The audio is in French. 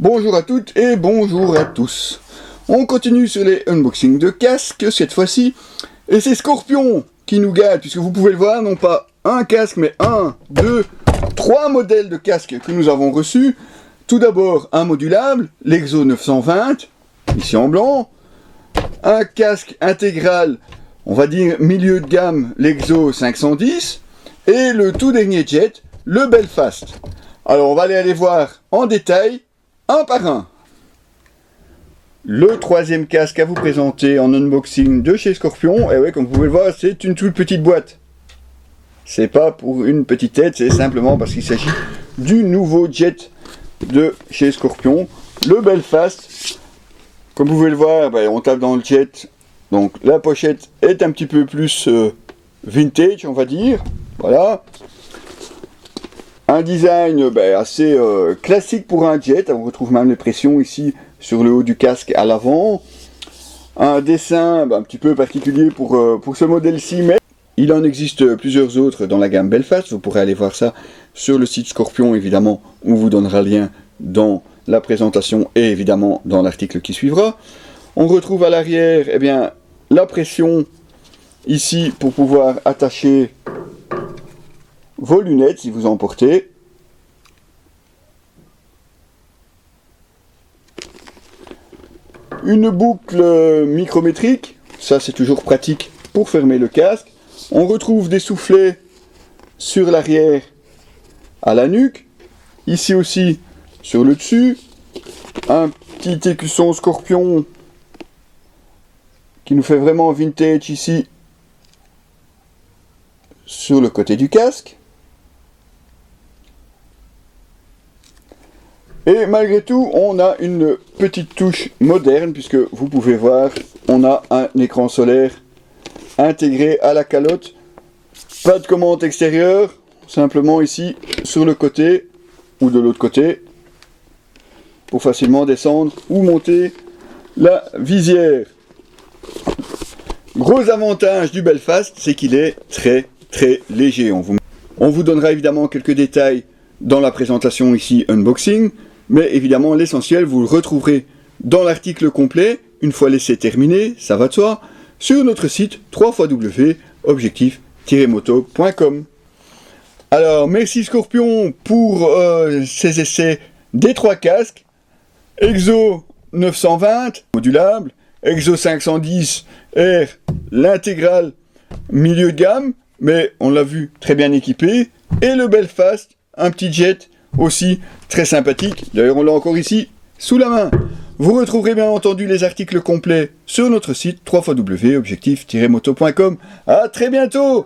Bonjour à toutes et bonjour à tous. On continue sur les unboxings de casques cette fois-ci. Et c'est Scorpion qui nous gâte, puisque vous pouvez le voir, non pas un casque, mais 1, 2, 3 modèles de casques que nous avons reçus. Tout d'abord, un modulable, l'Exo 920, ici en blanc. Un casque intégral, on va dire milieu de gamme, l'Exo 510. Et le tout dernier jet, le Belfast. Alors on va aller voir en détail, un par un. Le troisième casque à vous présenter en unboxing de chez Scorpion, et ouais, comme vous pouvez le voir, c'est une toute petite boîte. C'est pas pour une petite tête, c'est simplement parce qu'il s'agit du nouveau jet de chez Scorpion, le Belfast. Comme vous pouvez le voir, on tape dans le jet, donc la pochette est un petit peu plus vintage, on va dire. Voilà. Un design assez classique pour un jet, on retrouve même les pressions ici sur le haut du casque à l'avant. Un dessin un petit peu particulier pour ce modèle-ci, mais il en existe plusieurs autres dans la gamme Belfast. Vous pourrez aller voir ça sur le site Scorpion, évidemment, on vous donnera le lien dans la présentation et évidemment dans l'article qui suivra. On retrouve à l'arrière la pression ici pour pouvoir attacher vos lunettes si vous en portez. Une boucle micrométrique, ça c'est toujours pratique pour fermer le casque. On retrouve des soufflets sur l'arrière à la nuque, ici aussi sur le dessus. Un petit écusson Scorpion qui nous fait vraiment vintage ici sur le côté du casque. Et malgré tout, on a une petite touche moderne, puisque vous pouvez voir, on a un écran solaire intégré à la calotte. Pas de commande extérieure, simplement ici, sur le côté, ou de l'autre côté, pour facilement descendre ou monter la visière. Gros avantage du Belfast, c'est qu'il est très léger. On vous donnera évidemment quelques détails dans la présentation ici, unboxing. Mais évidemment, l'essentiel, vous le retrouverez dans l'article complet, une fois l'essai terminé, ça va de soi, sur notre site www.objectif-moto.com. Alors, merci Scorpion pour ces essais des 3 casques. Exo 920, modulable, Exo 510 R, l'intégral milieu de gamme, mais on l'a vu, très bien équipé, et le Belfast, un petit jet, aussi très sympathique, d'ailleurs on l'a encore ici sous la main. Vous retrouverez bien entendu les articles complets sur notre site www.objectif-moto.com. À très bientôt.